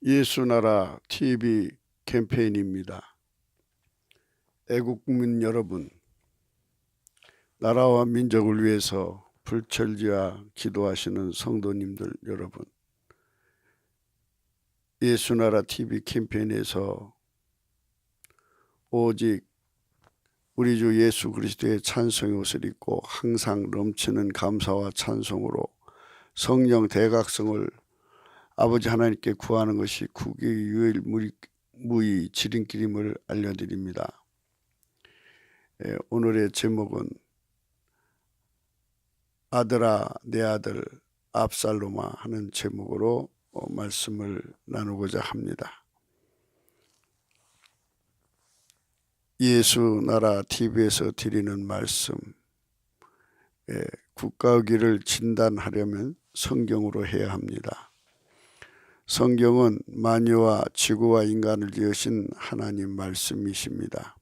예수나라 TV 캠페인입니다. 애국민 여러분, 나라와 민족을 위해서 불철주야 기도하시는 성도님들 여러분, 예수나라 TV 캠페인에서 오직 우리 주 예수 그리스도의 찬송의 옷을 입고 항상 넘치는 감사와 찬송으로 성령 대각성을 아버지 하나님께 구하는 것이 국의 유일무이 지름길임을 알려드립니다. 오늘의 제목은 아들아 내 아들 압살롬아 하는 제목으로 말씀을 나누고자 합니다. 예수나라 TV에서 드리는 말씀, 국가의기를 진단하려면 성경으로 해야 합니다. 성경은 만유와 지구와 인간을 지으신 하나님 말씀이십니다.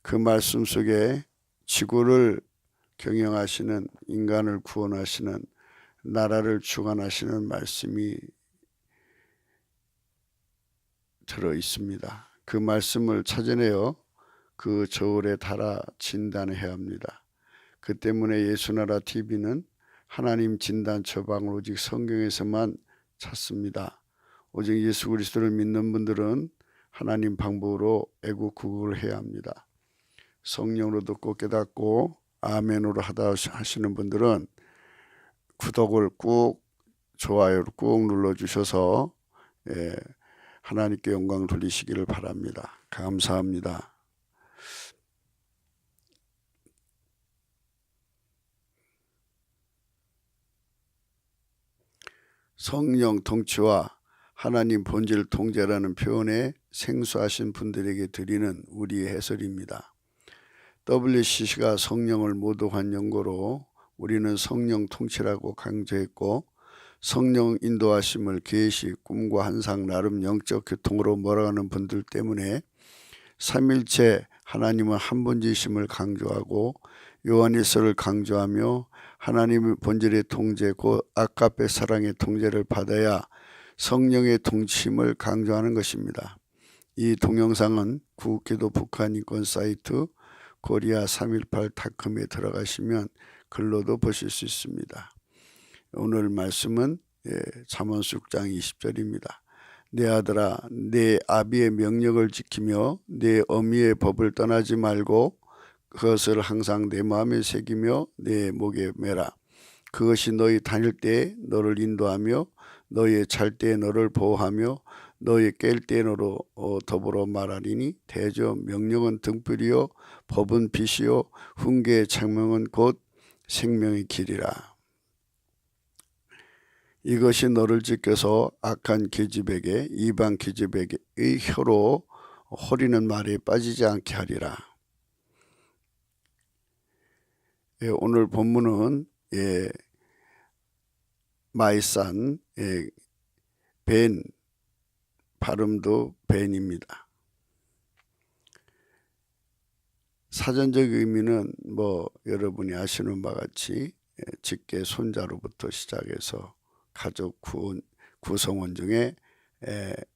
그 말씀 속에 지구를 경영하시는, 인간을 구원하시는, 나라를 주관하시는 말씀이 들어 있습니다. 그 말씀을 찾아내어 그 저울에 달아 진단해야 합니다. 그 때문에 예수나라 TV는 하나님 진단 처방을 오직 성경에서만 찾습니다. 오직 예수 그리스도를 믿는 분들은 하나님 방법으로 애국구국을 해야 합니다. 성령으로 듣고 깨닫고 아멘으로 하다 하시는 분들은 구독을 꾹, 좋아요를 꾹 눌러주셔서 하나님께 영광 돌리시기를 바랍니다. 감사합니다. 성령 통치와 하나님 본질 통제라는 표현에 생소하신 분들에게 드리는 우리의 해설입니다. WCC가 성령을 모독한 연고로 우리는 성령 통치라고 강조했고, 성령 인도하심을 계시, 꿈과 환상, 나름 영적 교통으로 몰아가는 분들 때문에 삼일체 하나님은 한 분이심을 강조하고 요한일서를 강조하며 하나님의 본질의 통제, 곧 아가페 사랑의 통제를 받아야 성령의 통치심을 강조하는 것입니다. 이 동영상은 구국기도 북한 인권 사이트 korea318.com에 들어가시면 글로도 보실 수 있습니다. 오늘 말씀은 잠언수 6장 20절입니다. 내 아들아, 내 아비의 명령을 지키며 내 어미의 법을 떠나지 말고 그것을 항상 내 마음에 새기며 내 목에 매라. 그것이 너희 다닐 때에 너를 인도하며 너희 잘 때에 너를 보호하며 너희 깰 때에 너로 더불어 말하리니 대저 명령은 등불이요 법은 빛이요 훈계의 창명은 곧 생명의 길이라. 이것이 너를 지켜서 악한 계집에게 이방 계집에게의 혀로 호리는 말에 빠지지 않게 하리라. 오늘 본문은 마이산 벤, 발음도 벤입니다. 사전적 의미는 여러분이 아시는 바와 같이 직계 손자로부터 시작해서 가족 구성원 중에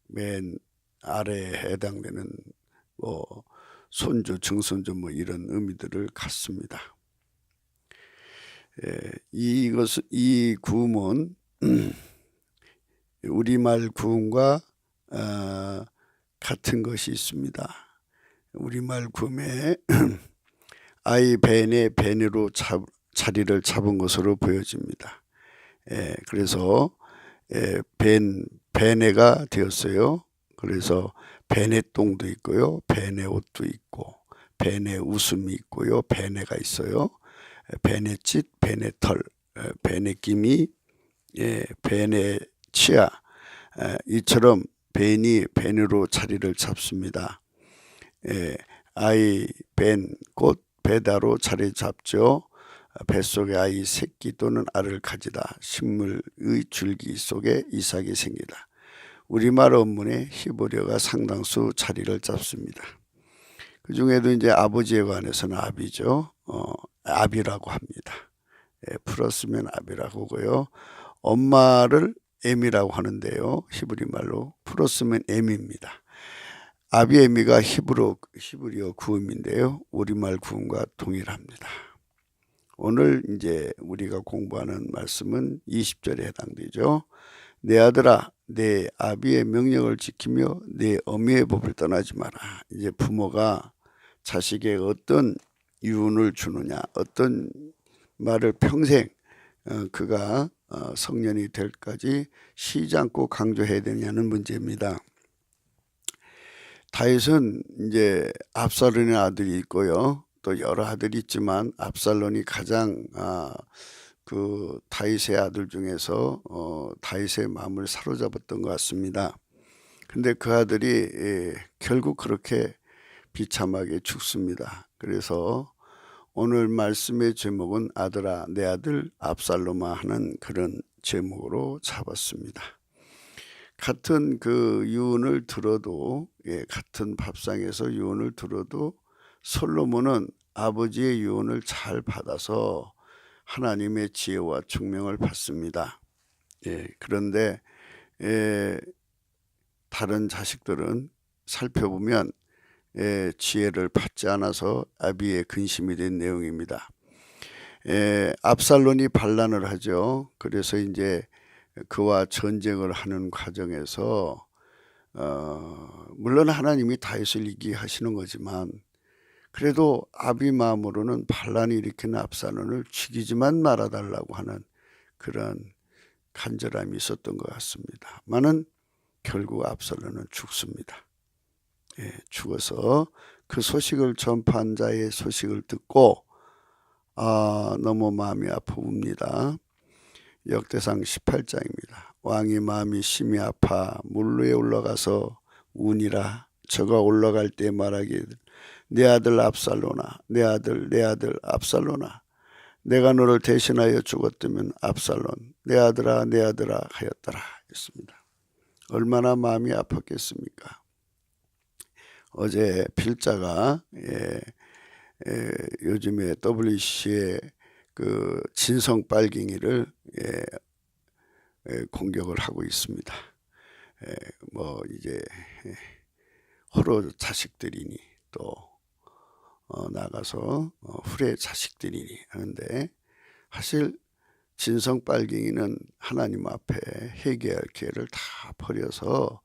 맨 아래에 해당되는 손주, 증손주 이런 의미들을 갖습니다. 이 구음은 우리말 구음과 같은 것이 있습니다. 우리말 구음에 아이 벤의 벤으로 자리를 잡은 것으로 보여집니다. 그래서 베네가 되었어요. 그래서 베네똥도 있고요, 베네 옷도 있고, 베네 웃음이 있고요, 베네가 있어요. 베네짓, 베네털, 베네기미, 베네치아, 이처럼 벤이 벤으로 자리를 잡습니다. 아이 벤, 곧 베다로 자리 잡죠. 뱃속에 아이 새끼 또는 알을 가지다. 식물의 줄기 속에 이삭이 생기다. 우리말 원문에 히브리어가 상당수 자리를 잡습니다. 그 중에도 이제 아버지에 관해서는 아비죠. 아비라고 합니다. 풀었으면 아비라고 하고요. 엄마를 M이라고 하는데요. 히브리 말로 풀었으면 M입니다. 아비에미가 히브리어 구음인데요. 우리말 구음과 동일합니다. 오늘 이제 우리가 공부하는 말씀은 20절에 해당되죠. 내 아들아, 내 아비의 명령을 지키며 내 어미의 법을 떠나지 마라. 이제 부모가 자식에게 어떤 유언을 주느냐, 어떤 말을 평생 그가 성년이 될 때까지 쉬지 않고 강조해야 되냐는 문제입니다. 다윗은 이제 압살론의 아들이 있고요. 또 여러 아들이 있지만 압살론이 가장 그 다윗의 아들 중에서 다윗의 마음을 사로잡았던 것 같습니다. 근데 그 아들이 결국 그렇게 비참하게 죽습니다. 그래서 오늘 말씀의 제목은 아들아 내 아들 압살롬아 하는 그런 제목으로 잡았습니다. 같은 그 유언을 들어도 같은 밥상에서 유언을 들어도 솔로몬은 아버지의 유언을 잘 받아서 하나님의 지혜와 총명을 받습니다. 그런데 다른 자식들은 살펴보면 지혜를 받지 않아서 아비의 근심이 된 내용입니다. 압살론이 반란을 하죠. 그래서 이제 그와 전쟁을 하는 과정에서 물론 하나님이 다윗을 이기게 하시는 거지만 그래도 아비 마음으로는 반란이 일으키는 압살론을 죽이지만 말아달라고 하는 그런 간절함이 있었던 것 같습니다. 많은 결국 압살론은 죽습니다. 죽어서 그 소식을 전파한 자의 소식을 듣고 너무 마음이 아픕니다. 역대상 18장입니다. 왕이 마음이 심히 아파 물 위에 올라가서 우니라. 저가 올라갈 때 말하기를 내 아들 압살로나 내 아들 압살로나 내가 너를 대신하여 죽었다면 압살론 내 아들아 하였더라 했습니다. 얼마나 마음이 아팠겠습니까? 어제 필자가 요즘에 WC의 그 진성 빨갱이를 공격을 하고 있습니다. 뭐 이제 호로 자식들이니 또 나가서 후레 자식들이니 하는데 사실 진성 빨갱이는 하나님 앞에 회개할 기회를 다 버려서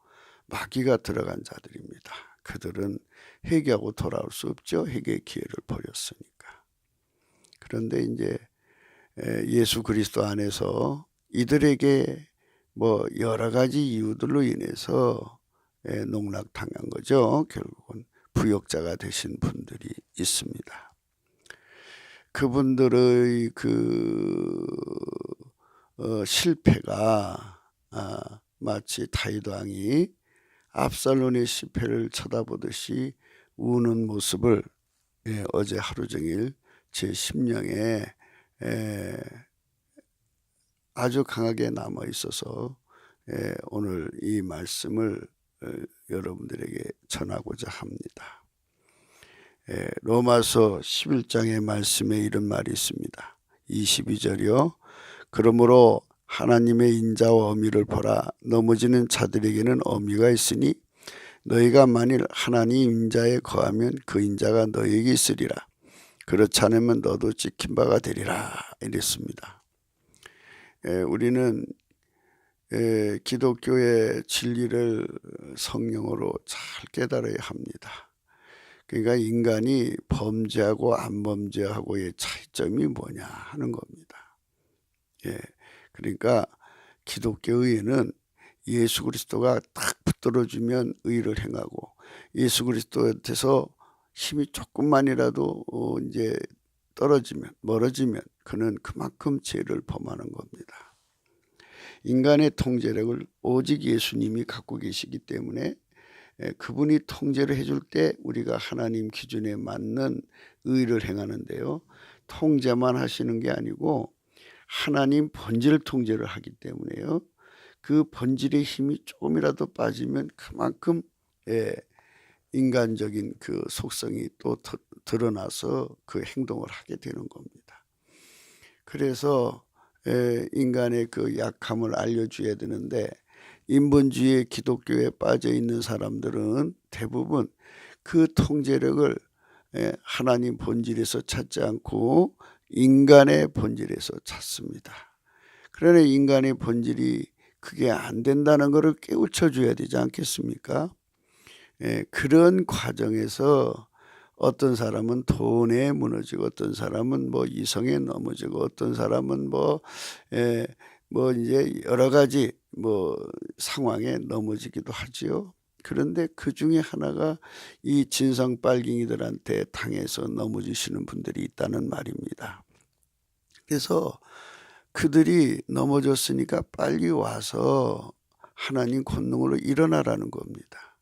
마귀가 들어간 자들입니다. 그들은 회개하고 돌아올 수 없죠. 회개의 기회를 버렸으니까. 그런데 이제 예수 그리스도 안에서 이들에게 뭐 여러 가지 이유들로 인해서 농락당한 거죠. 결국은 부역자가 되신 분들이 있습니다. 그분들의 그 실패가 마치 다윗 왕이 압살론의 실패를 쳐다보듯이 우는 모습을 어제 하루 종일 제 심령에 아주 강하게 남아 있어서 오늘 이 말씀을 여러분들에게 전하고자 합니다. 로마서 11장의 말씀에 이런 말이 있습니다. 22절이요. 그러므로 하나님의 인자와 어미를 보라. 넘어지는 자들에게는 어미가 있으니 너희가 만일 하나님 인자에 거하면 그 인자가 너희에게 있으리라. 그렇지 않으면 너도 찍힌 바가 되리라. 이랬습니다. 우리는 기독교의 진리를 성령으로 잘 깨달아야 합니다. 그러니까 인간이 범죄하고 안 범죄하고의 차이점이 뭐냐 하는 겁니다. 그러니까 기독교의는 예수 그리스도가 딱 붙들어주면 의를 행하고 예수 그리스도한테서 힘이 조금만이라도 이제 떨어지면 멀어지면 그는 그만큼 죄를 범하는 겁니다. 인간의 통제력을 오직 예수님이 갖고 계시기 때문에 그분이 통제를 해줄 때 우리가 하나님 기준에 맞는 의를 행하는데요. 통제만 하시는 게 아니고 하나님 본질 통제를 하기 때문에요. 그 본질의 힘이 조금이라도 빠지면 그만큼 인간적인 그 속성이 또 드러나서 그 행동을 하게 되는 겁니다. 그래서 인간의 그 약함을 알려줘야 되는데, 인본주의 기독교에 빠져 있는 사람들은 대부분 그 통제력을 하나님 본질에서 찾지 않고 인간의 본질에서 찾습니다. 그러나 인간의 본질이 그게 안 된다는 것을 깨우쳐 줘야 되지 않겠습니까? 그런 과정에서 어떤 사람은 돈에 무너지고, 어떤 사람은 뭐 이성에 넘어지고, 어떤 사람은 뭐 이제 여러 가지 상황에 넘어지기도 하지요. 그런데 그 중에 하나가 이 진성 빨갱이들한테 당해서 넘어지시는 분들이 있다는 말입니다. 그래서 그들이 넘어졌으니까 빨리 와서 하나님 권능으로 일어나라는 겁니다.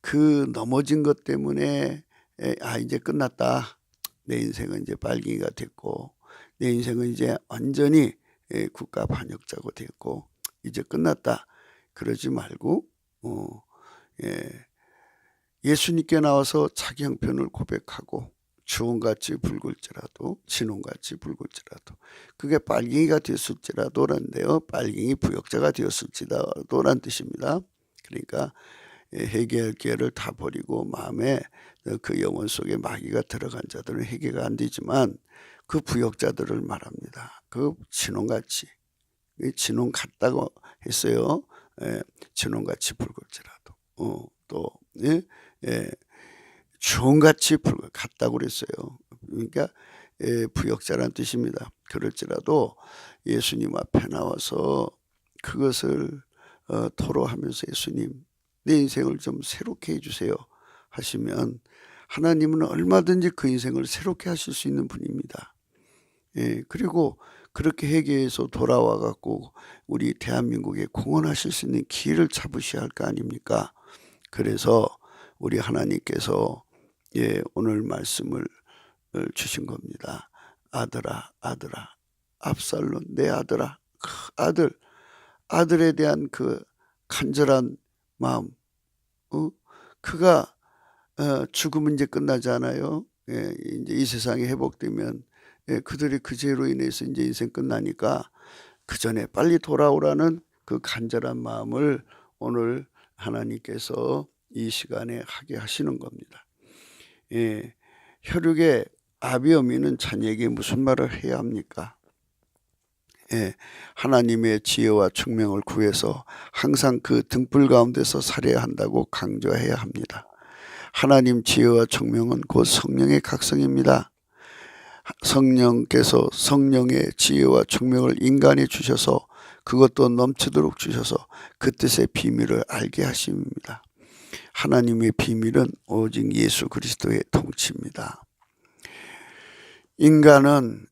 그 넘어진 것 때문에 이제 끝났다. 내 인생은 이제 빨갱이가 됐고, 내 인생은 이제 완전히 국가 반역자가 됐고 이제 끝났다. 그러지 말고 예수님께 나와서 자기 형편을 고백하고, 주홍같이 붉을지라도 진홍같이 붉을지라도, 그게 빨갱이가 되었을지라도란데요, 빨갱이 부역자가 되었을지라도란 뜻입니다. 그러니까 회개할 기회를 다 버리고 마음에 그 영혼 속에 마귀가 들어간 자들은 회개가 안 되지만, 그 부역자들을 말합니다. 그 진홍같이, 진홍 같다고 했어요. 진홍같이 붉을지라도 또 주홍같이 같다고 그랬어요. 그러니까 부역자란 뜻입니다. 그럴지라도 예수님 앞에 나와서 그것을 토로하면서, 예수님 내 인생을 좀 새롭게 해주세요 하시면, 하나님은 얼마든지 그 인생을 새롭게 하실 수 있는 분입니다. 그리고 그렇게 회개해서 돌아와 갖고 우리 대한민국에 공헌하실 수 있는 기회를 잡으셔야 할 거 아닙니까? 그래서 우리 하나님께서 오늘 말씀을 주신 겁니다. 아들아, 아들아, 압살롬 내 아들아, 아들에 대한 그 간절한 마음, 그가 죽으면 이제 끝나지 않아요. 이제 이 세상이 회복되면 그들이 그 죄로 인해서 이제 인생 끝나니까 그 전에 빨리 돌아오라는 그 간절한 마음을 오늘 하나님께서 이 시간에 하게 하시는 겁니다. 혈육의 아비 어미는 자녀에게 무슨 말을 해야 합니까? 하나님의 지혜와 총명을 구해서 항상 그 등불 가운데서 살아야 한다고 강조해야 합니다. 하나님 지혜와 총명은 곧 성령의 각성입니다. 성령께서 성령의 지혜와 총명을 인간에 주셔서, 그것도 넘치도록 주셔서 그 뜻의 비밀을 알게 하십니다. 하나님의 비밀은 오직 예수 그리스도의 통치입니다. 인간은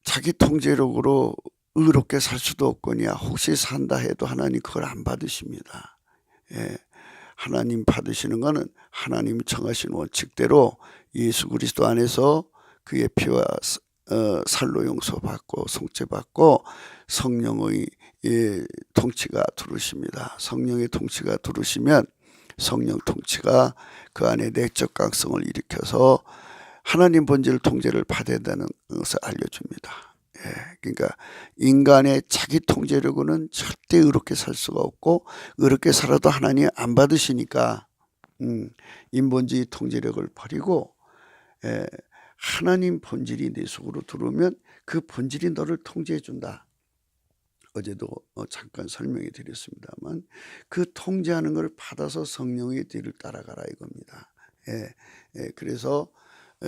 자기 통제력으로 의롭게 살 수도 없거니와 혹시 산다 해도 하나님 그걸 안 받으십니다. 하나님 받으시는 것은 하나님이 정하신 원칙대로 예수 그리스도 안에서 그의 피와 살로 용서받고 속죄받고 성령의 통치가 두르십니다. 성령의 통치가 두르시면 성령 통치가 그 안에 내적 각성을 일으켜서 하나님 본질 통제를 받아야 되는 것을 알려줍니다. 그러니까 인간의 자기 통제력으로는 절대 의롭게 살 수가 없고, 의롭게 살아도 하나님 안 받으시니까 인본주의 통제력을 버리고 하나님 본질이 내 속으로 들어오면 그 본질이 너를 통제해 준다. 어제도 잠깐 설명해 드렸습니다만, 그 통제하는 걸 받아서 성령의 뒤를 따라가라 이겁니다. 그래서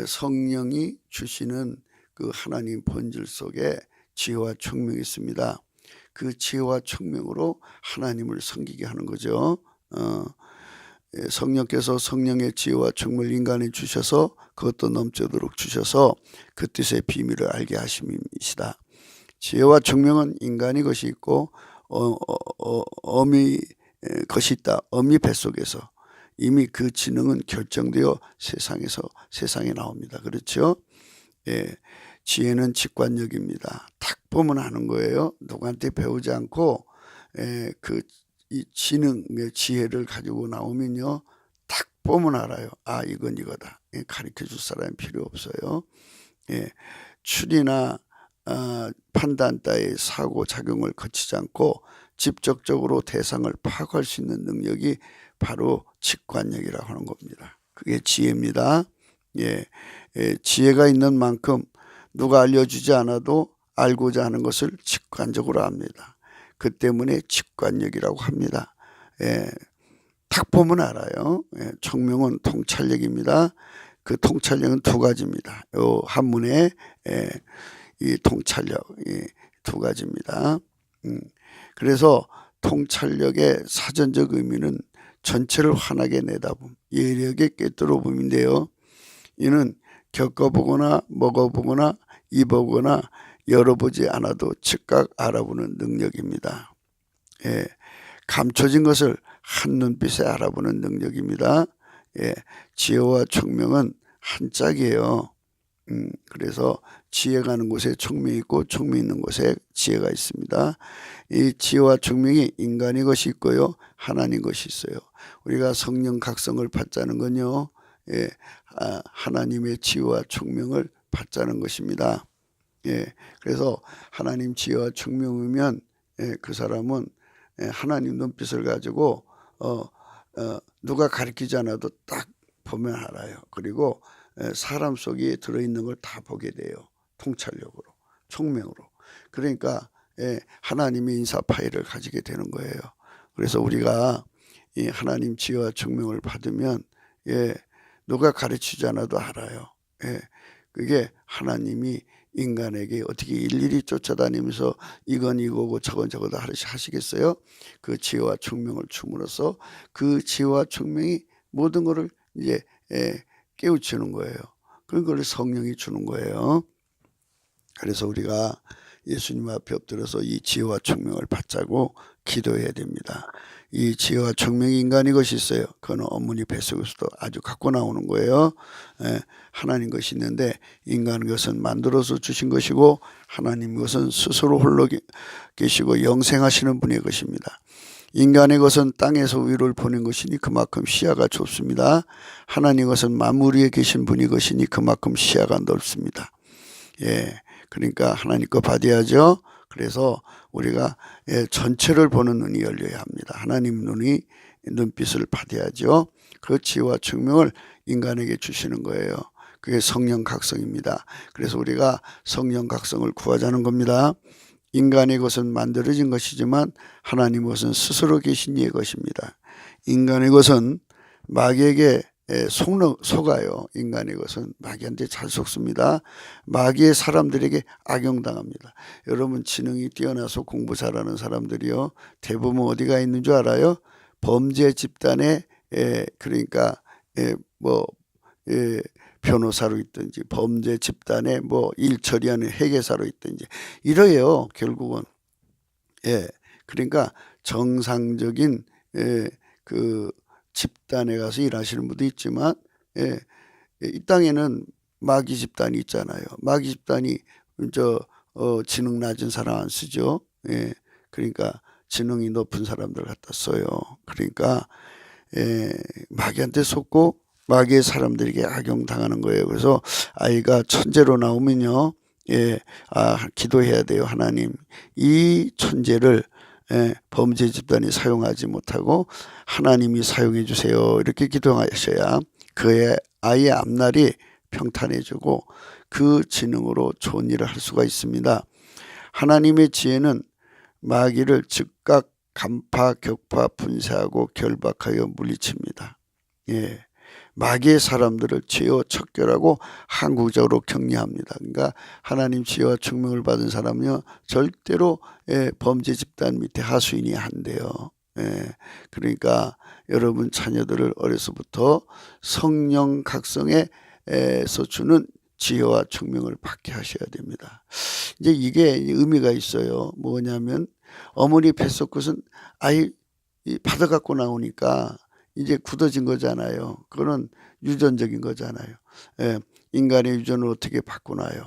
성령이 주시는 그 하나님 본질 속에 지혜와 총명이 있습니다. 그 지혜와 총명으로 하나님을 섬기게 하는 거죠. 성령께서 성령의 지혜와 총명을 인간에 주셔서 그것도 넘치도록 주셔서 그 뜻의 비밀을 알게 하심이시다. 지혜와 총명은 인간의 것이 있고 어미 것이 있다. 어미 뱃속에서 이미 그 지능은 결정되어 세상에 나옵니다. 그렇죠? 지혜는 직관력입니다. 딱 보면 아는 거예요. 누구한테 배우지 않고 이 지혜를 가지고 나오면요, 딱 보면 알아요. 아, 이건 이거다. 가르쳐 줄 사람이 필요 없어요. 추리나 판단 따위 사고 작용을 거치지 않고 직접적으로 대상을 파악할 수 있는 능력이 바로 직관력이라고 하는 겁니다. 그게 지혜입니다. 지혜가 있는 만큼 누가 알려주지 않아도 알고자 하는 것을 직관적으로 압니다. 그 때문에 직관력이라고 합니다. 딱 보면 알아요. 총명은 통찰력입니다. 그 통찰력은 두 가지입니다. 요 한문에 이 통찰력 두 가지입니다. 그래서 통찰력의 사전적 의미는 전체를 환하게 내다봄, 예력의 꿰뚫어봄인데요. 이는 겪어보거나 먹어보거나 입어보거나 열어보지 않아도 즉각 알아보는 능력입니다. 감춰진 것을 한눈빛에 알아보는 능력입니다. 지혜와 총명은 한 짝이에요. 그래서 지혜가 있는 곳에 총명이 있고 총명이 있는 곳에 지혜가 있습니다. 이 지혜와 총명이 인간의 것이 있고요, 하나님 것이 있어요. 우리가 성령 각성을 받자는 건요, 하나님의 지혜와 총명을 받자는 것입니다. 그래서 하나님 지혜와 총명이면 그 사람은 하나님 눈빛을 가지고 누가 가르치지 않아도 딱 보면 알아요. 그리고 사람 속에 들어있는 걸 다 보게 돼요. 통찰력으로, 총명으로. 그러니까 하나님의 인사 파일을 가지게 되는 거예요. 그래서 우리가 이 하나님 지혜와 총명을 받으면 누가 가르치지 않아도 알아요. 그게 하나님이 인간에게 어떻게 일일이 쫓아다니면서 이건 이거고 저건 저거다 하시겠어요? 그 지혜와 총명을 줌으로써 그 지혜와 총명이 모든 것을 이제 깨우치는 거예요. 그걸 성령이 주는 거예요. 그래서 우리가 예수님 앞에 엎드려서 이 지혜와 총명을 받자고 기도해야 됩니다. 이 지혜와 총명이 인간의 것이 있어요. 그건 어머니 뱃속에서도 아주 갖고 나오는 거예요. 하나님 것이 있는데 인간 것은 만들어서 주신 것이고 하나님 것은 스스로 홀로 계시고 영생하시는 분의 것입니다. 인간의 것은 땅에서 위를 보는 것이니 그만큼 시야가 좁습니다. 하나님 것은 만물 위에 계신 분이 것이니 그만큼 시야가 넓습니다. 그러니까 하나님 거 받아야죠. 그래서 우리가 전체를 보는 눈이 열려야 합니다. 하나님 눈빛을 받아야죠. 그 지혜와 총명을 인간에게 주시는 거예요. 그게 성령 각성입니다. 그래서 우리가 성령 각성을 구하자는 겁니다. 인간의 것은 만들어진 것이지만 하나님 것은 스스로 계신 이의 것입니다. 인간의 것은 마귀에게 속아요. 인간의 것은 마귀한테 잘 속습니다. 마귀의 사람들에게 악용당합니다. 여러분 지능이 뛰어나서 공부 잘하는 사람들이요, 대부분 어디가 있는 줄 알아요? 범죄 집단에 그러니까 변호사로 있든지 범죄 집단에 일 처리하는 회계사로 있든지 이래요. 결국은 그러니까 정상적인 그 집단에 가서 일하시는 분도 있지만 이 땅에는 마귀 집단이 있잖아요. 마귀 집단이 지능 낮은 사람 안 쓰죠. 그러니까 지능이 높은 사람들 갖다 써요. 그러니까 마귀한테 속고 마귀의 사람들에게 악용당하는 거예요. 그래서 아이가 천재로 나오면요, 기도해야 돼요. 하나님, 이 천재를 범죄 집단이 사용하지 못하고 하나님이 사용해 주세요. 이렇게 기도하셔야 그의 아이의 앞날이 평탄해지고 그 지능으로 좋은 일을 할 수가 있습니다. 하나님의 지혜는 마귀를 즉각 간파, 격파, 분쇄하고 결박하여 물리칩니다. 마귀의 사람들을 지혜와 척결하고 항구적으로 격리합니다. 그러니까 하나님 지혜와 총명을 받은 사람은요, 절대로 범죄 집단 밑에 하수인이 안 돼요. 그러니까 여러분 자녀들을 어려서부터 성령 각성에서 주는 지혜와 총명을 받게 하셔야 됩니다. 이제 이게 의미가 있어요. 뭐냐면 어머니 뱃속 것은 아이 받아갖고 나오니까 이제 굳어진 거잖아요. 그거는 유전적인 거잖아요. 인간의 유전을 어떻게 바꾸나요?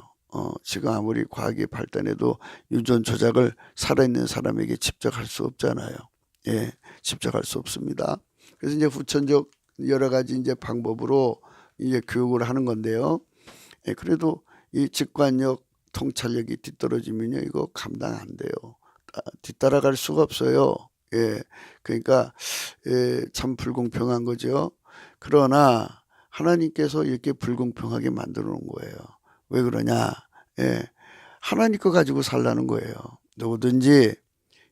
지금 아무리 과학이 발달해도 유전 조작을 살아있는 사람에게 직접 할 수 없잖아요. 직접 할 수 없습니다. 그래서 이제 후천적 여러 가지 이제 방법으로 이제 교육을 하는 건데요. 그래도 이 직관력, 통찰력이 뒤떨어지면요, 이거 감당 안 돼요. 뒤따라갈 수가 없어요. 예, 그러니까 참 불공평한 거죠. 그러나 하나님께서 이렇게 불공평하게 만들어 놓은 거예요. 왜 그러냐? 예, 하나님 거 가지고 살라는 거예요. 누구든지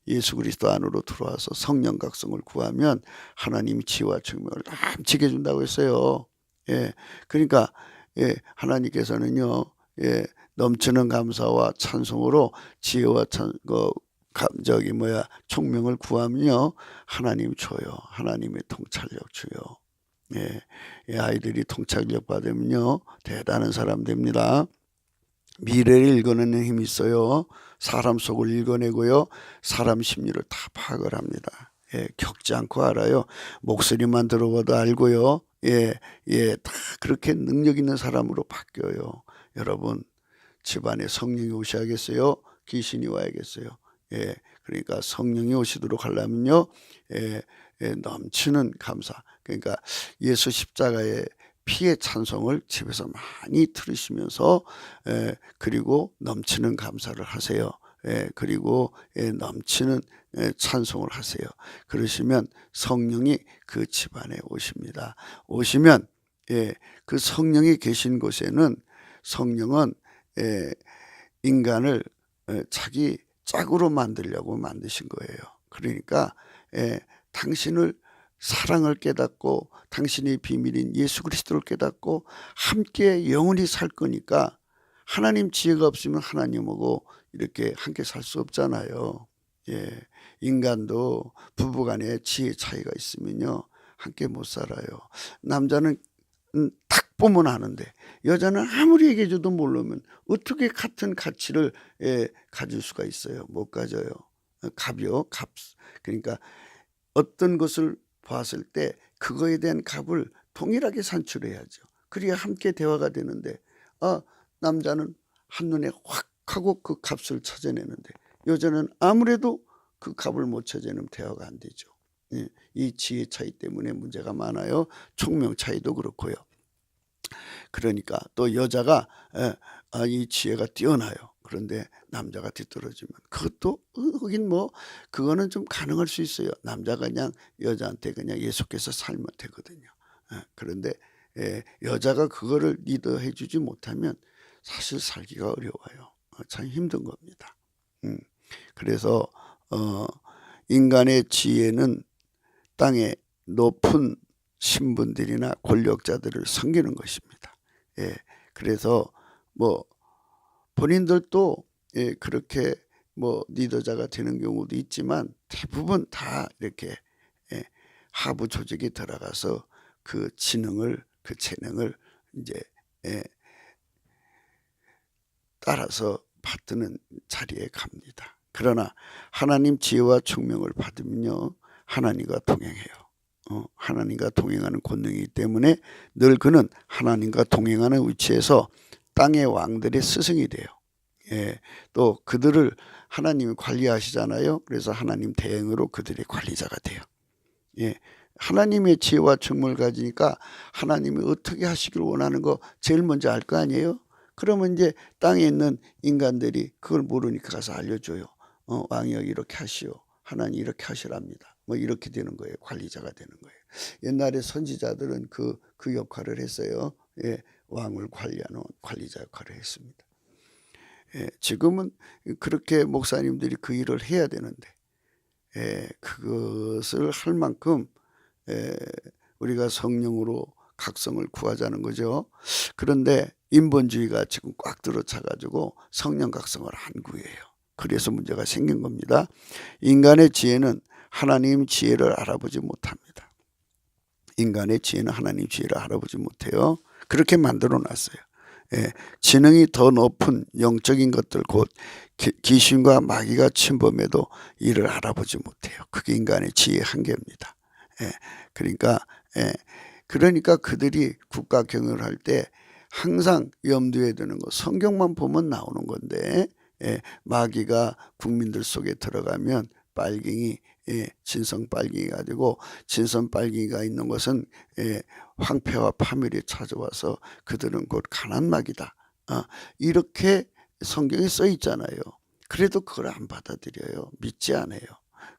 예수 그리스도 안으로 들어와서 성령 각성을 구하면 하나님이 지혜와 총명을 넘치게 준다고 했어요. 예, 그러니까 하나님께서는요, 넘치는 감사와 찬송으로 지혜와 총명을 구하면요, 하나님 줘요. 하나님의 통찰력 줘요. 아이들이 통찰력 받으면요, 대단한 사람 됩니다. 미래를 읽어내는 힘이 있어요. 사람 속을 읽어내고요, 사람 심리를 다 파악을 합니다. 겪지 않고 알아요. 목소리만 들어봐도 알고요. 다 그렇게 능력 있는 사람으로 바뀌어요. 여러분, 집안에 성령이 오셔야겠어요? 귀신이 와야겠어요? 그러니까 성령이 오시도록 하려면요, 넘치는 감사. 그러니까 예수 십자가의 피의 찬송을 집에서 많이 들으시면서 그리고 넘치는 감사를 하세요. 그리고 넘치는 찬송을 하세요. 그러시면 성령이 그 집안에 오십니다. 오시면 그 성령이 계신 곳에는 성령은 인간을 자기 짝으로 만들려고 만드신 거예요. 그러니까 당신을 사랑을 깨닫고 당신의 비밀인 예수 그리스도를 깨닫고 함께 영원히 살 거니까, 하나님 지혜가 없으면 하나님하고 이렇게 함께 살 수 없잖아요. 인간도 부부간에 지혜 차이가 있으면요, 함께 못 살아요. 남자는 딱 보면 아는데 여자는 아무리 얘기해줘도 모르면 어떻게 같은 가치를 가질 수가 있어요? 못 가져요. 값이요, 값. 그러니까 어떤 것을 봤을 때 그거에 대한 값을 동일하게 산출해야죠. 그래야 함께 대화가 되는데, 남자는 한눈에 확 하고 그 값을 찾아내는데 여자는 아무래도 그 값을 못 찾아내면 대화가 안 되죠. 이 지혜 차이 때문에 문제가 많아요. 총명 차이도 그렇고요. 그러니까 또 여자가 이 지혜가 뛰어나요. 그런데 남자가 뒤떨어지면 그것도 하긴 그거는 좀 가능할 수 있어요. 남자가 그냥 여자한테 그냥 예수께서 살면 되거든요. 그런데 여자가 그거를 리더해 주지 못하면 사실 살기가 어려워요. 참 힘든 겁니다. 그래서 인간의 지혜는 땅에 높은 신분들이나 권력자들을 섬기는 것입니다. 그래서 본인들도 그렇게 리더자가 되는 경우도 있지만 대부분 다 이렇게 하부 조직에 들어가서 그 재능을 이제 따라서 받드는 자리에 갑니다. 그러나 하나님 지혜와 총명을 받으면요, 하나님과 동행해요. 하나님과 동행하는 권능이기 때문에 늘 그는 하나님과 동행하는 위치에서 땅의 왕들의 스승이 돼요. 또 그들을 하나님이 관리하시잖아요. 그래서 하나님 대행으로 그들의 관리자가 돼요. 하나님의 지혜와 총명을 가지니까 하나님이 어떻게 하시길 원하는 거 제일 먼저 알 거 아니에요? 그러면 이제 땅에 있는 인간들이 그걸 모르니까 가서 알려줘요. 왕이 이렇게 하시오. 하나님 이렇게 하시랍니다. 이렇게 되는 거예요. 관리자가 되는 거예요. 옛날에 선지자들은 그 역할을 했어요. 왕을 관리하는 관리자 역할을 했습니다. 지금은 그렇게 목사님들이 그 일을 해야 되는데 그것을 할 만큼 우리가 성령으로 각성을 구하자는 거죠. 그런데 인본주의가 지금 꽉 들어차가지고 성령 각성을 안 구해요. 그래서 문제가 생긴 겁니다. 인간의 지혜는 하나님 지혜를 알아보지 못합니다. 인간의 지혜는 하나님 지혜를 알아보지 못해요. 그렇게 만들어 놨어요. 지능이 더 높은 영적인 것들, 곧 귀신과 마귀가 침범해도 이를 알아보지 못해요. 그게 인간의 지혜의 한계입니다. 그러니까 그들이 국가 경영을 할 때 항상 염두에 두는 거, 성경만 보면 나오는 건데, 마귀가 국민들 속에 들어가면 빨갱이, 진성 빨갱이가 되고, 진성 빨갱이가 있는 것은 황폐와 파멸이 찾아와서 그들은 곧 가난 마귀다. 이렇게 성경에 써 있잖아요. 그래도 그걸 안 받아들여요. 믿지 않아요.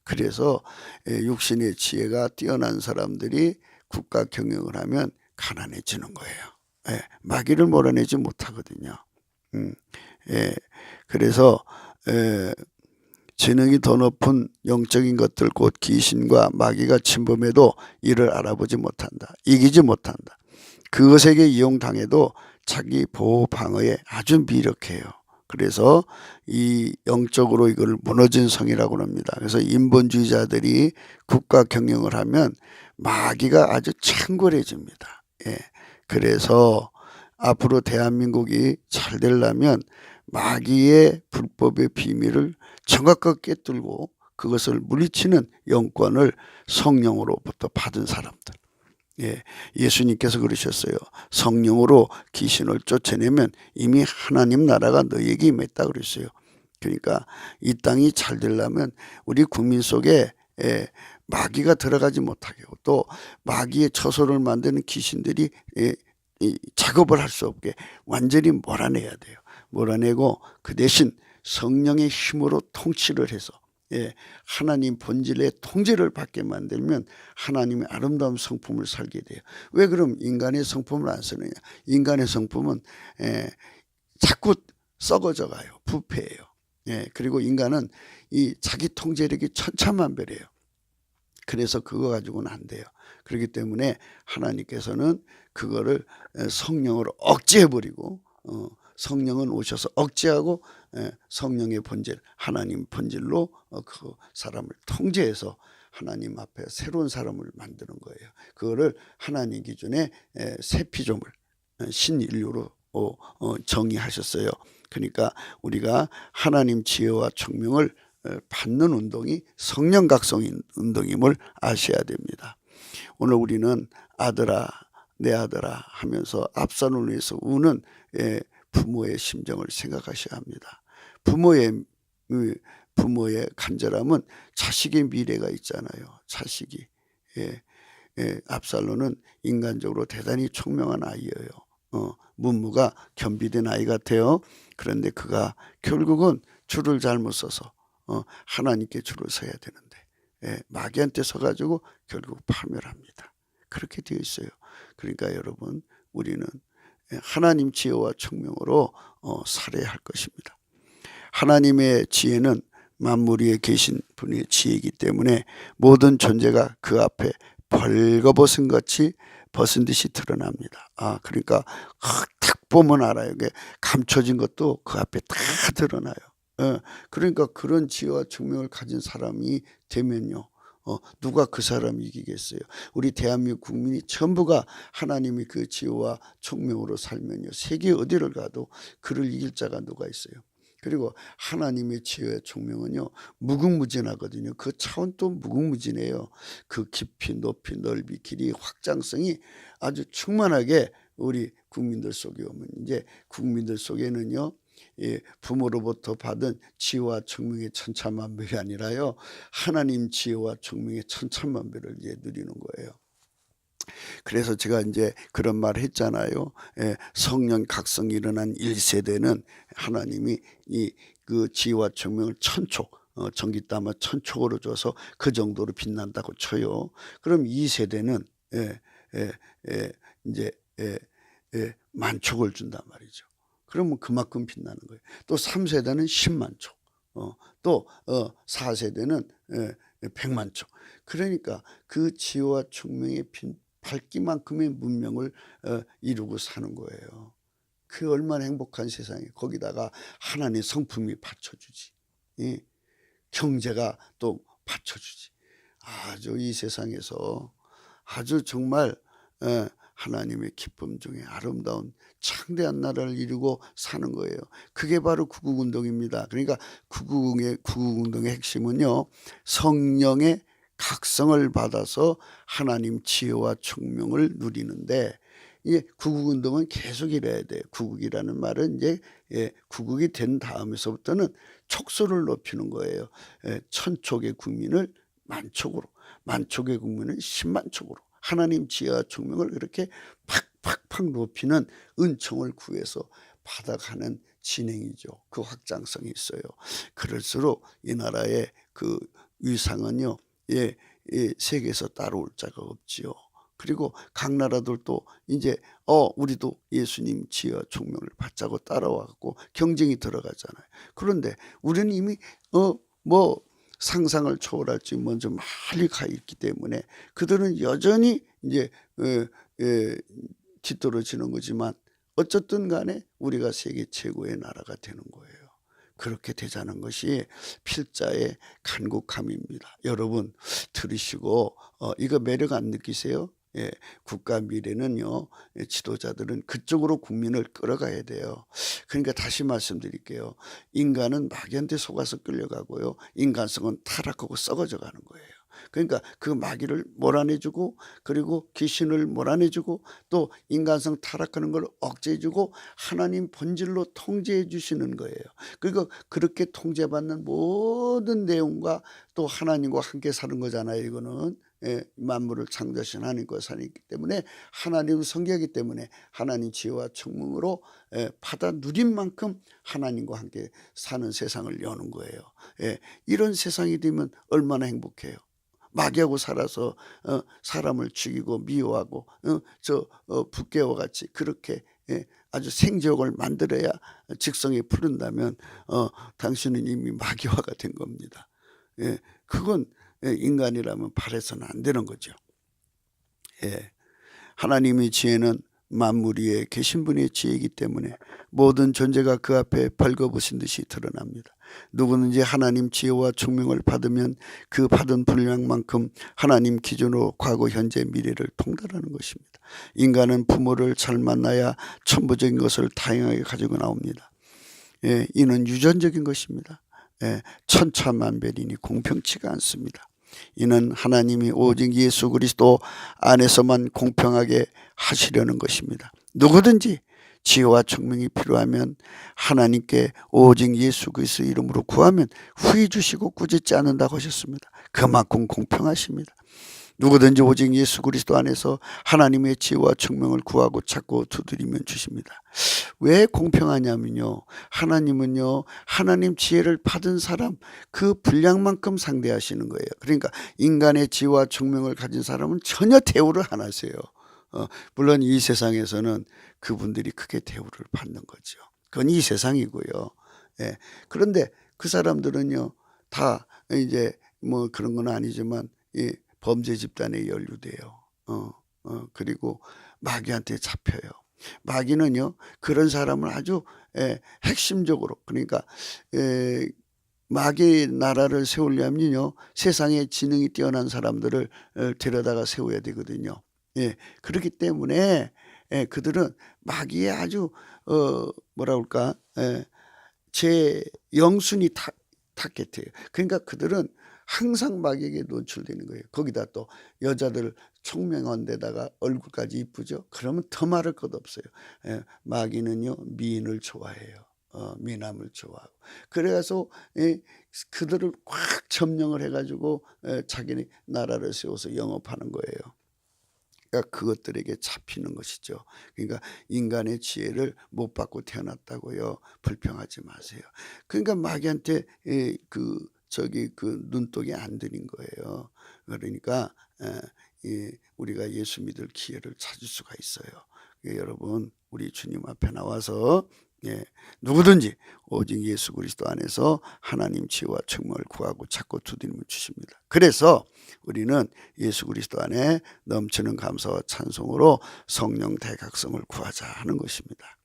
그래서 육신의 지혜가 뛰어난 사람들이 국가 경영을 하면 가난해지는 거예요. 마귀를 몰아내지 못하거든요. 그래서 지능이 더 높은 영적인 것들 곧 귀신과 마귀가 침범해도 이를 알아보지 못한다. 이기지 못한다. 그것에게 이용당해도 자기 보호 방어에 아주 미력해요. 그래서 이 영적으로 이걸 무너진 성이라고 합니다. 그래서 인본주의자들이 국가 경영을 하면 마귀가 아주 창궐해집니다. 그래서 앞으로 대한민국이 잘 되려면 마귀의 불법의 비밀을 정확하게 꿰뚫고 그것을 물리치는 영권을 성령으로부터 받은 사람들. 예수님께서 그러셨어요. 성령으로 귀신을 쫓아내면 이미 하나님 나라가 너희에게 임했다 그랬어요. 그러니까 이 땅이 잘 되려면 우리 국민 속에 마귀가 들어가지 못하게 하고 또 마귀의 처소를 만드는 귀신들이 작업을 할 수 없게 완전히 몰아내야 돼요. 몰아내고 그 대신 성령의 힘으로 통치를 해서 하나님 본질의 통제를 받게 만들면 하나님의 아름다운 성품을 살게 돼요. 왜 그럼 인간의 성품을 안 쓰느냐? 인간의 성품은 자꾸 썩어져 가요. 부패해요. 그리고 인간은 이 자기 통제력이 천차만별이에요. 그래서 그거 가지고는 안 돼요. 그렇기 때문에 하나님께서는 그거를 성령으로 억제해버리고 성령은 오셔서 억제하고 성령의 본질, 하나님 본질로 그 사람을 통제해서 하나님 앞에 새로운 사람을 만드는 거예요. 그거를 하나님 기준에 새 피조물, 신인류로 정의하셨어요. 그러니까 우리가 하나님 지혜와 총명을 받는 운동이 성령 각성 운동임을 아셔야 됩니다. 오늘 우리는 아들아 내 아들아 하면서 압살롬을 위해서 우는 부모의 심정을 생각하셔야 합니다. 부모의 간절함은 자식의 미래가 있잖아요. 자식이. 압살롬은 인간적으로 대단히 총명한 아이예요. 문무가 겸비된 아이 같아요. 그런데 그가 결국은 줄을 잘못 서서 하나님께 줄을 서야 되는데 마귀한테 서가지고 결국 파멸합니다. 그렇게 되어 있어요. 그러니까 여러분 우리는 하나님 지혜와 총명으로 살아야 할 것입니다. 하나님의 지혜는 만물 위에 계신 분의 지혜이기 때문에 모든 존재가 그 앞에 벌거벗은 같이 벗은 듯이 드러납니다. 그러니까 딱 보면 알아요. 이게 감춰진 것도 그 앞에 다 드러나요. 그러니까 그런 지혜와 총명을 가진 사람이 되면요. 누가 그 사람 이기겠어요? 우리 대한민국 국민이 전부가 하나님의 그 지혜와 총명으로 살면요. 세계 어디를 가도 그를 이길 자가 누가 있어요? 그리고 하나님의 지혜와 총명은요. 무궁무진하거든요. 그 차원도 무궁무진해요. 그 깊이 높이 넓이 길이 확장성이 아주 충만하게 우리 국민들 속에 오면 이제 국민들 속에는요. 부모로부터 받은 지혜와 총명의 천차만별이 아니라요. 하나님 지혜와 총명의 천차만별을 이제 누리는 거예요. 그래서 제가 이제 그런 말을 했잖아요. 성령 각성이 일어난 1세대는 하나님이 그 지혜와 총명을 천촉, 전기땀을 천촉으로 줘서 그 정도로 빛난다고 쳐요. 그럼 2세대는 이제 만촉을 준단 말이죠. 그러면 그만큼 빛나는 거예요. 또 3세대는 10만 촉, 또 4세대는 100만 촉. 그러니까 그 지혜와 총명의 밝기만큼의 문명을 이루고 사는 거예요. 그 얼마나 행복한 세상이에요. 거기다가 하나님의 성품이 받쳐주지. 경제가 또 받쳐주지. 아주 이 세상에서 아주 정말 하나님의 기쁨 중에 아름다운 창대한 나라를 이루고 사는 거예요. 그게 바로 구국운동입니다. 그러니까 구국운동의 핵심은요. 성령의 각성을 받아서 하나님 지혜와 총명을 누리는데 이 구국운동은 계속 이래야 돼요. 구국이라는 말은 이제 구국이 된 다음에서부터는 촉소를 높이는 거예요. 천촉의 국민을 만촉으로, 만촉의 국민을 10만 촉으로 하나님 지혜와 총명을 그렇게 팍팍팍 높이는 은총을 구해서 받아가는 진행이죠. 그 확장성이 있어요. 그럴수록 이 나라의 그 위상은요, 세계에서 따라올 자가 없지요. 그리고 각 나라들도 이제 우리도 예수님 지혜와 총명을 받자고 따라와갖고 경쟁이 들어가잖아요. 그런데 우리는 이미 뭐 상상을 초월할지 먼저 멀리 가 있기 때문에 그들은 여전히 이제 뒤떨어지는 거지만 어쨌든 간에 우리가 세계 최고의 나라가 되는 거예요. 그렇게 되자는 것이 필자의 간곡함입니다. 여러분 들으시고 이거 매력 안 느끼세요? 국가 미래는요, 지도자들은 그쪽으로 국민을 끌어가야 돼요. 그러니까 다시 말씀드릴게요. 인간은 마귀한테 속아서 끌려가고요, 인간성은 타락하고 썩어져 가는 거예요. 그러니까 그 마귀를 몰아내주고, 그리고 귀신을 몰아내주고, 또 인간성 타락하는 걸 억제해주고 하나님 본질로 통제해 주시는 거예요. 그리고 그렇게 통제받는 모든 내용과 또 하나님과 함께 사는 거잖아요. 이거는 만물을 창조하신 하나님과 사기 때문에, 하나님 성격이기 때문에 하나님 지혜와 청명으로 받아 누린 만큼 하나님과 함께 사는 세상을 여는 거예요. 이런 세상이 되면 얼마나 행복해요. 마귀하고 살아서 사람을 죽이고 미워하고 북괴와 같이 그렇게 아주 생지옥을 만들어야 직성에 푸른다면 당신은 이미 마귀화가 된 겁니다. 그건 인간이라면 바래서는 안 되는 거죠. 하나님의 지혜는 만물 위에 계신 분의 지혜이기 때문에 모든 존재가 그 앞에 벌거벗은 듯이 드러납니다. 누구든지 하나님 지혜와 총명을 받으면 그 받은 분량만큼 하나님 기준으로 과거, 현재, 미래를 통달하는 것입니다. 인간은 부모를 잘 만나야 천부적인 것을 다양하게 가지고 나옵니다. 이는 유전적인 것입니다. 천차만별이니 공평치가 않습니다. 이는 하나님이 오직 예수 그리스도 안에서만 공평하게 하시려는 것입니다. 누구든지 지혜와 총명이 필요하면 하나님께 오직 예수 그리스도 이름으로 구하면 후히 주시고 꾸짖지 않는다고 하셨습니다. 그만큼 공평하십니다. 누구든지 오직 예수 그리스도 안에서 하나님의 지혜와 총명을 구하고 찾고 두드리면 주십니다. 왜 공평하냐면요, 하나님은요, 하나님 지혜를 받은 사람 그 분량만큼 상대하시는 거예요. 그러니까 인간의 지혜와 총명을 가진 사람은 전혀 대우를 안 하세요. 물론 이 세상에서는 그분들이 크게 대우를 받는 거죠. 그건 이 세상이고요. 그런데 그 사람들은요, 다 이제 뭐 그런 건 아니지만 범죄 집단에 연루돼요. 그리고 마귀한테 잡혀요. 마귀는요, 그런 사람을 아주 핵심적으로, 그러니까 마귀의 나라를 세우려면요, 세상에 지능이 뛰어난 사람들을 데려다가 세워야 되거든요. 그렇기 때문에 그들은 마귀의 아주 뭐라 그럴까, 제 영순이 타겟이에요. 그러니까 그들은 항상 마귀에게 노출되는 거예요. 거기다 또 여자들 총명한 데다가 얼굴까지 이쁘죠. 그러면 더 말할 것 없어요. 마귀는요, 미인을 좋아해요. 미남을 좋아하고. 그래서 그들을 꽉 점령을 해가지고 자기네 나라를 세워서 영업하는 거예요. 그러니까 그것들에게 잡히는 것이죠. 그러니까 인간의 지혜를 못 받고 태어났다고요, 불평하지 마세요. 그러니까 마귀한테 그 눈독이 안 들인 거예요. 그러니까 우리가 예수 믿을 기회를 찾을 수가 있어요. 여러분, 우리 주님 앞에 나와서 누구든지 오직 예수 그리스도 안에서 하나님 지혜와 총명을 구하고 찾고 두드리면 주십니다. 그래서 우리는 예수 그리스도 안에 넘치는 감사와 찬송으로 성령 대각성을 구하자 하는 것입니다.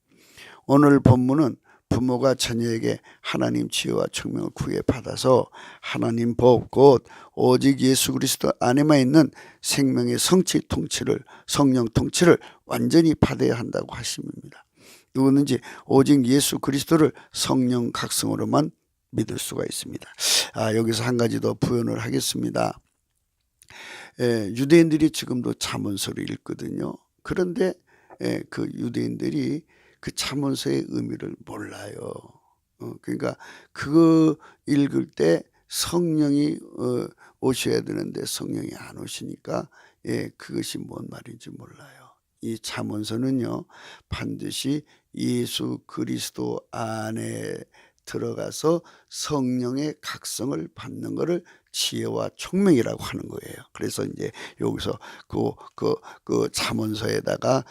오늘 본문은 부모가 자녀에게 하나님 지혜와 총명을 구해 받아서 하나님 법 곧 오직 예수 그리스도 안에만 있는 생명의 성취 통치를, 성령 통치를 완전히 받아야 한다고 하십니다. 누구든지 오직 예수 그리스도를 성령 각성으로만 믿을 수가 있습니다. 여기서 한 가지 더 부연을 하겠습니다. 유대인들이 지금도 잠언서를 읽거든요. 그런데 그 유대인들이 그 잠언서의 의미를 몰라요. 그러니까 그거 읽을 때 성령이 오셔야 되는데 성령이 안 오시니까 그것이 뭔 말인지 몰라요. 이 잠언서는요 반드시 예수 그리스도 안에 들어가서 성령의 각성을 받는 것을 지혜와 총명이라고 하는 거예요. 그래서 이제 여기서 그 잠언서에다가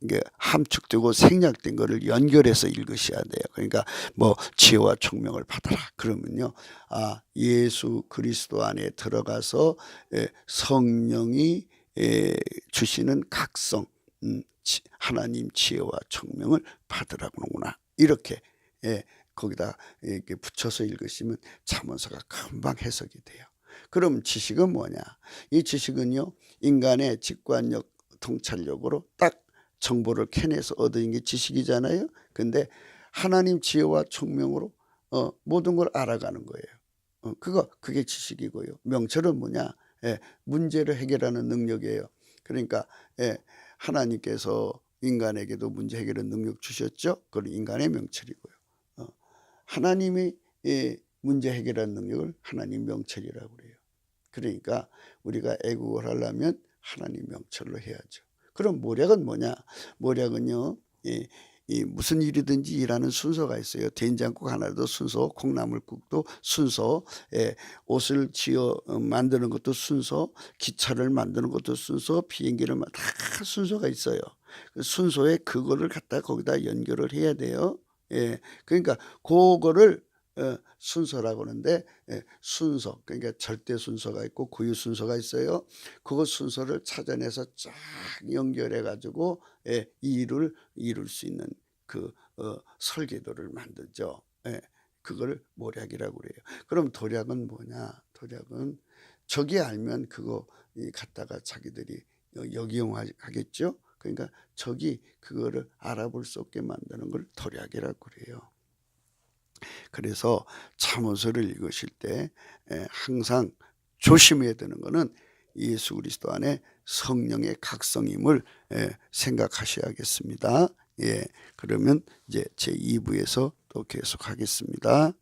이게 함축되고 생략된 거를 연결해서 읽으셔야 돼요. 그러니까 뭐 지혜와 총명을 받아라 그러면요, 예수 그리스도 안에 들어가서 성령이 주시는 각성, 하나님 지혜와 총명을 받으라구나 이렇게 거기다 이렇게 붙여서 읽으시면 잠언서가 금방 해석이 돼요. 그럼 지식은 뭐냐? 이 지식은요 인간의 직관력, 통찰력으로 딱 정보를 캐내서 얻은 게 지식이잖아요. 근데 하나님 지혜와 총명으로 모든 걸 알아가는 거예요. 그게 지식이고요. 명철은 뭐냐? 문제를 해결하는 능력이에요. 그러니까 하나님께서 인간에게도 문제 해결의 능력 주셨죠. 그건 인간의 명철이고요. 하나님이 문제 해결하는 능력을 하나님 명철이라고 그래요. 그러니까 우리가 애국을 하려면 하나님 명철로 해야죠. 그럼 모략은 뭐냐? 모략은요 무슨 일이든지 일하는 순서가 있어요. 된장국 하나도 순서, 콩나물국도 순서, 옷을 지어 만드는 것도 순서, 기차를 만드는 것도 순서, 비행기를 다 순서가 있어요. 그 순서에 그거를 갖다 거기다 연결을 해야 돼요. 그러니까 그거를 순서라고 하는데, 순서, 그러니까 절대 순서가 있고 고유 순서가 있어요. 그거 순서를 찾아내서 쫙 연결해 가지고 이 일을 이룰 수 있는 그 설계도를 만들죠. 그걸 모략이라고 그래요. 그럼 도략은 뭐냐? 도략은 저기 알면 그거 갖다가 자기들이 역이용하겠죠. 그러니까 저기 그거를 알아볼 수 없게 만드는 걸 도략이라고 그래요. 그래서 잠언서를 읽으실 때 항상 조심해야 되는 것은 예수 그리스도 안에 성령의 각성임을 생각하셔야겠습니다. 그러면 이제 제 2부에서 또 계속하겠습니다.